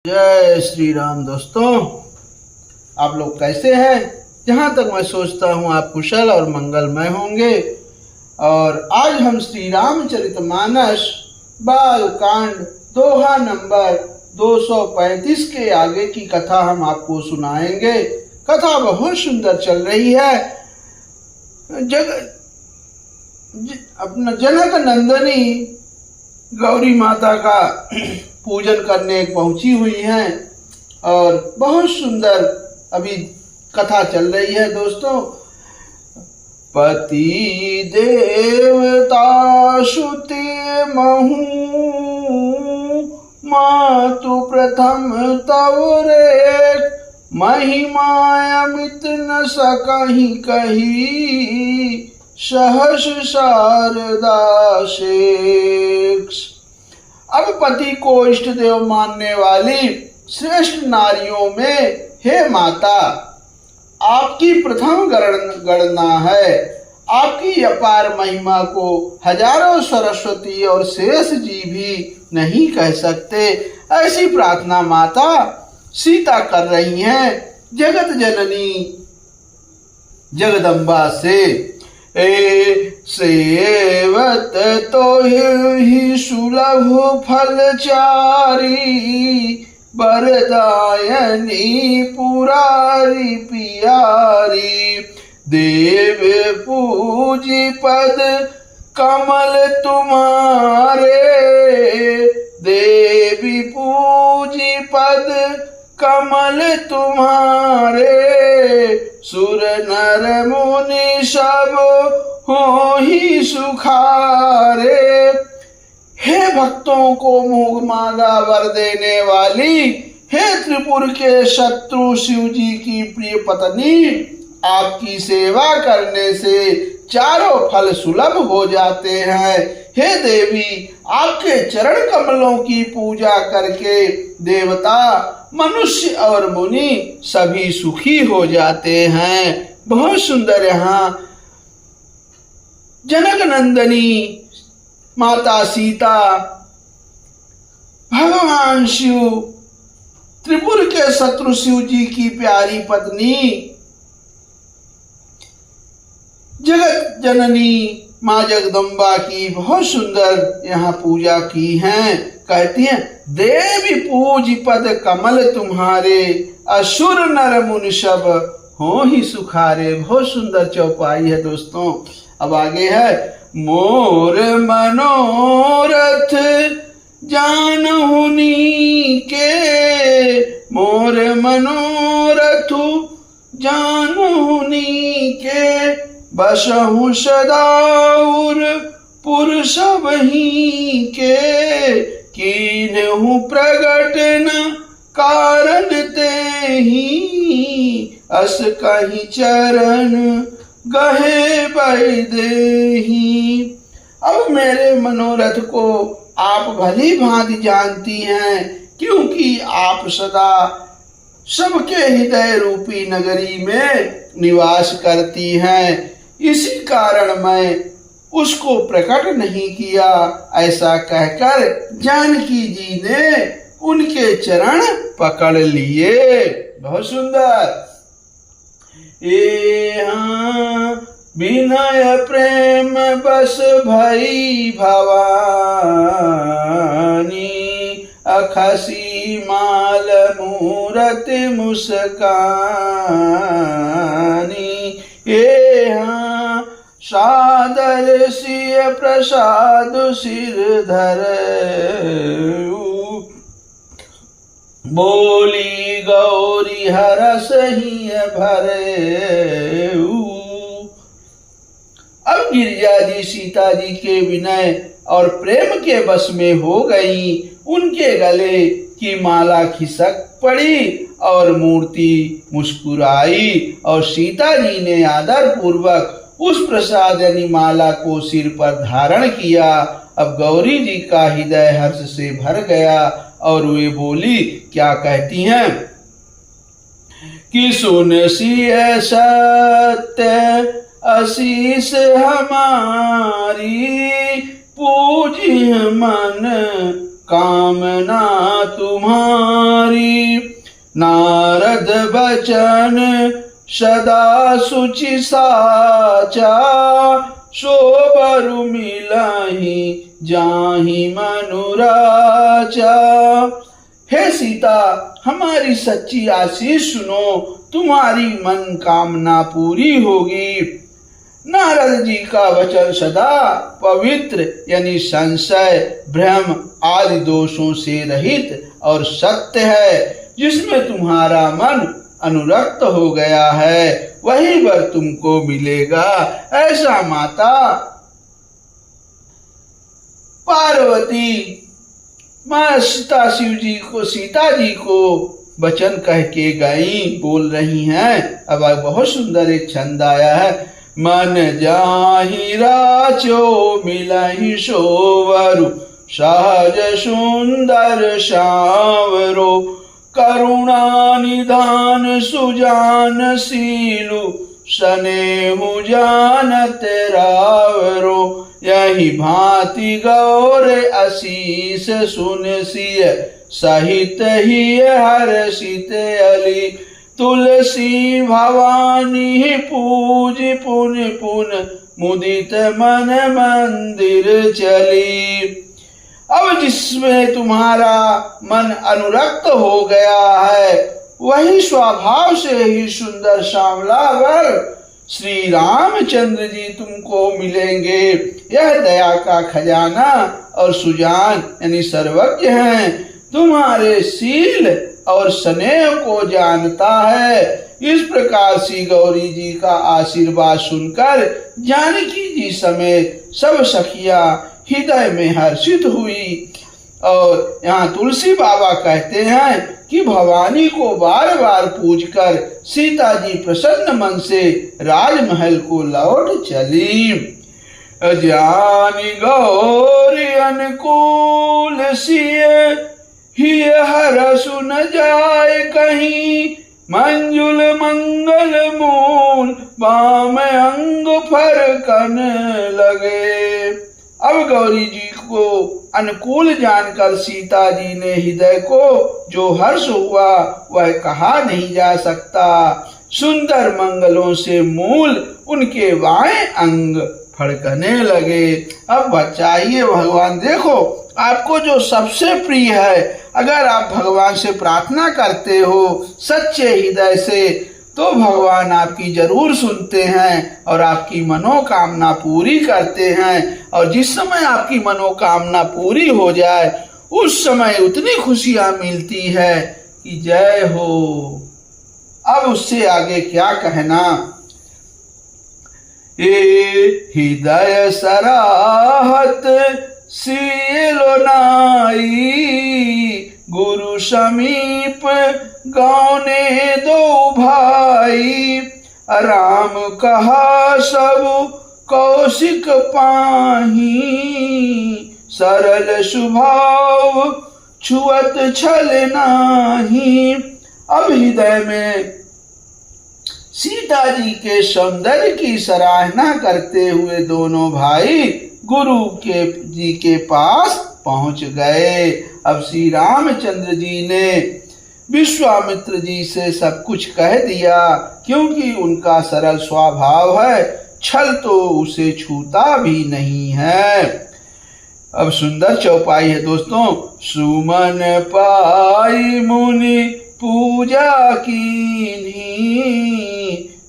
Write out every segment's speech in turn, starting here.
जय श्री राम दोस्तों, आप लोग कैसे हैं? जहाँ तक मैं सोचता हूँ आप कुशल और मंगलमय होंगे। और आज हम श्री रामचरितमानस बालकांड दोहा नंबर 235 के आगे की कथा हम आपको सुनाएंगे। कथा बहुत सुंदर चल रही है। अपना जनक नंदनी गौरी माता का पूजन करने पहुंची हुई हैं और बहुत सुंदर अभी कथा चल रही है दोस्तों। पति देवता श्रुति महू मातु प्रथम तवरे महिमा अमित न सकहि कही सहस शारदा शेष। अब पति को इष्ट देव मानने वाली श्रेष्ठ नारियों में हे माता, आपकी प्रथम गणना है। आपकी अपार महिमा को हजारों सरस्वती और शेष जी भी नहीं कह सकते। ऐसी प्रार्थना माता सीता कर रही हैं जगत जननी जगदम्बा से। सेवत तो ही सुलभ फलचारी बरदायनी पुरारी पियारी। देव पूजी पद कमल तुम्हारे, देवी पूजी पद कमल तुम्हारे। सुर नर मुनि सब हो ही सुखारे। हे भक्तों को मुँह मांगा वर देने वाली, हे त्रिपुर के शत्रु शिव जी की प्रिय पत्नी, आपकी सेवा करने से चारों फल सुलभ हो जाते हैं। हे देवी, आपके चरण कमलों की पूजा करके देवता, मनुष्य और मुनि सभी सुखी हो जाते हैं। बहुत सुंदर यहाँ जनक नंदनी माता सीता भगवान शिव, त्रिपुर के शत्रु शिव जी की प्यारी पत्नी जगत जननी माँ जगदम्बा की बहुत सुंदर यहाँ पूजा की है। कहती हैं, देवी पूज पद कमल तुम्हारे, असुर नर मुनि सब हो ही सुखारे। बहुत सुंदर चौपाई है दोस्तों। अब आगे है, मोर मनोरथ जानहुनी के, मोर मनोरथ जानहुनी के। बसहु सदाउर पुर सबही के, कीन्हु प्रगट न कारण तेहि। अस कहि चरण गहे बैदेही। अब मेरे मनोरथ को आप भली भांति जानती हैं, क्योंकि आप सदा सबके हृदय रूपी नगरी में निवास करती हैं। इसी कारण मैं उसको प्रकट नहीं किया। ऐसा कहकर जानकी जी ने उनके चरण पकड़ लिए। बहुत सुंदर। विनय प्रेम बस भई भवानी, अखसी माल मूरत मुस्कानी। सादर सिय प्रसाद सिर धर, बोली गौरी हरस ही भरे। अब गिरिजा जी सीता जी के विनय और प्रेम के वश में हो गई। उनके गले की माला खिसक पड़ी और मूर्ति मुस्कुराई और सीता जी ने आदर पूर्वक उस प्रसाद यानी माला को सिर पर धारण किया। अब गौरी जी का हृदय हर्ष से भर गया और वे बोली, क्या कहती हैं कि सुन सिय सत्य आशीष हमारी, पूजी मन कामना तुम्हारी। नारद बचन सदा सुचि साचा, सो बरु मिलहि जाहि मनुराचा। हे सीता, हमारी सच्ची आशीष सुनो, तुम्हारी मन कामना पूरी होगी। नारद जी का वचन सदा पवित्र यानी संशय, भ्रम आदि दोषों से रहित और सत्य है। जिसमें तुम्हारा मन अनुरक्त हो गया है वही वर तुमको मिलेगा। ऐसा माता पार्वती माँ सीता जी को वचन कह के गई, बोल रही हैं। अब बहुत सुंदर एक छंद आया है। मन जाहि राचो मिलहि सोवरु, सहज सुंदर सांवरो, करुणा निधान सुजान सीलु, स्नेहु जानत रावरो। यही भांति गौर आशीष सुनसिय, सहित ही हर्षित अली। तुलसी भवानी पूज पुन पुन, मुदित मन मंदिर चली। अब जिसमें तुम्हारा मन अनुरक्त हो गया है वही स्वभाव से ही सुंदर सांवला वर श्री रामचंद्र जी तुमको मिलेंगे। यह दया का खजाना और सुजान यानी सर्वज्ञ हैं, तुम्हारे शील और स्नेह को जानता है। इस प्रकार श्री गौरी जी का आशीर्वाद सुनकर जानकी जी समेत सब सखियां हृदय में हर्षित हुई। और यहाँ तुलसी बाबा कहते हैं कि भवानी को बार बार पूजकर सीता जी प्रसन्न मन से राजमहल को लौट चली। जानी गौरी अनुकूल सिय, ही हर सुन जाए कहीं, मंजुल मंगल मूल बाम अंग फरकन लगे। अब गौरी जी को अनुकूल जानकर सीता जी ने हृदय को जो हर्ष हुआ वह कहा नहीं जा सकता। सुंदर मंगलों से मूल उनके बाएं अंग फड़कने लगे। अब चाहिए भगवान, देखो आपको जो सबसे प्रिय है, अगर आप भगवान से प्रार्थना करते हो सच्चे हृदय से तो भगवान आपकी जरूर सुनते हैं और आपकी मनोकामना पूरी करते हैं। और जिस समय आपकी मनोकामना पूरी हो जाए उस समय उतनी खुशियां मिलती है कि जय हो। अब उससे आगे क्या कहना। ए हृदय सराहत सीलो नाई, गुरु समीप गौने दो भाई। राम कहा सब कौशिक पाही, सरल स्वभाव छुअत छल नाही। अब हृदय में सीता जी के सौंदर्य की सराहना करते हुए दोनों भाई गुरु जी के पास पहुंच गए। अब श्री रामचंद्र जी ने विश्वामित्र जी से सब कुछ कह दिया, क्योंकि उनका सरल स्वभाव है, छल तो उसे छूता भी नहीं है। अब सुंदर चौपाई है दोस्तों। सुमन पाई मुनि पूजा कीन्ही,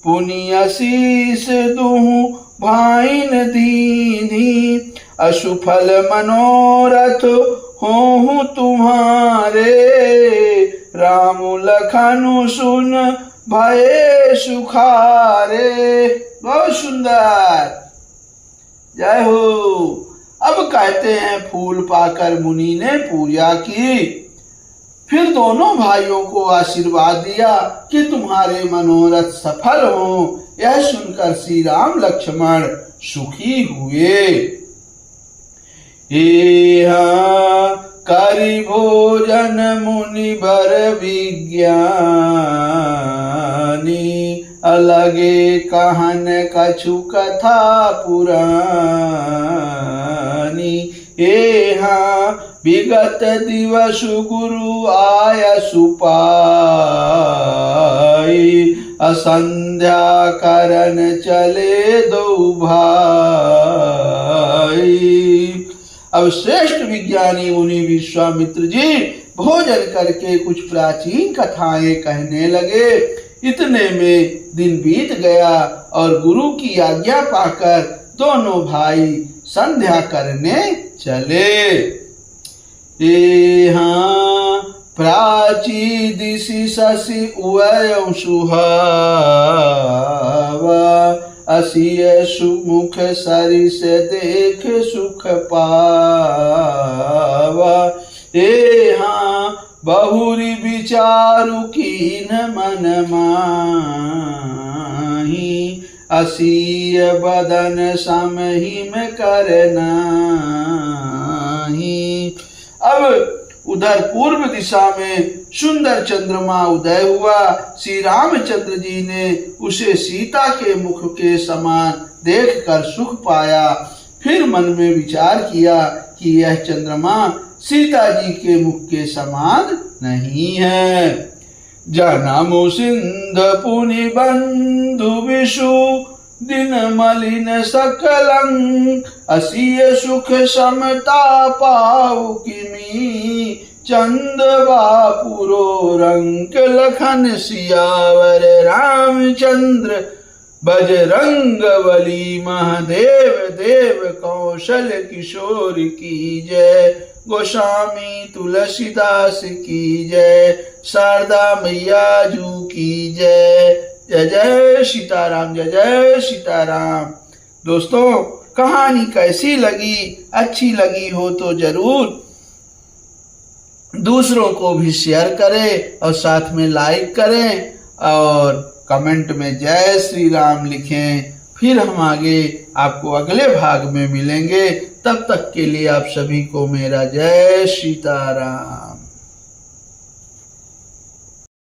पुण्य शीस दुहु भाइन दीन्ही। अशुफल मनोरथ होहु तुम्हारे, राम लखनु सुन भये सुखारे। बहुत सुंदर, जय हो। अब कहते हैं फूल पाकर मुनि ने पूजा की, फिर दोनों भाइयों को आशीर्वाद दिया कि तुम्हारे मनोरथ सफल हो। यह सुनकर श्री राम लक्ष्मण सुखी हुए। करि भोजन मुनि बर विज्ञानी, अलगे कहन कछु कथा पुरानी। विगत दिवस गुरु आया सुपाई, असंध्या करन चले दो भाई। अब श्रेष्ठ विज्ञानी मुनि विश्वामित्र जी भोजन करके कुछ प्राचीन कथाएं कहने लगे। इतने में दिन बीत गया और गुरु की आज्ञा पाकर दोनों भाई संध्या करने चले। हाँ प्राची दिशि शशि उवयं सुहावा, असिय सुमुख सरिस देख सुख पावा। हाँ बहुरी विचारु कीन मन माही, असीय बदन समहिम करनाही। अब उधर पूर्व दिशा में सुंदर चंद्रमा उदय हुआ। श्री रामचंद्र जी ने उसे सीता के मुख के समान देखकर सुख पाया। फिर मन में विचार किया कि यह चंद्रमा सीता जी के मुख के समान नहीं है। जनमु सिंध पुनि बंधु विषु, दिन मलिन सकलं, असीय सुख समता पाऊ किमी। चंदवा पुरो रंक लखन सियावर, रामचंद्र बजरंग बली। महादेव देव कौशल किशोर की जय, गोस्वामी तुलसीदास की जय, शारदा मैया जू की जय। जय जय सीताराम, जय जय सीताराम। दोस्तों कहानी कैसी लगी? अच्छी लगी हो तो जरूर दूसरों को भी शेयर करें और साथ में लाइक करें और कमेंट में जय श्री राम लिखें। फिर हम आगे आपको अगले भाग में मिलेंगे। तब तक के लिए आप सभी को मेरा जय सीताराम।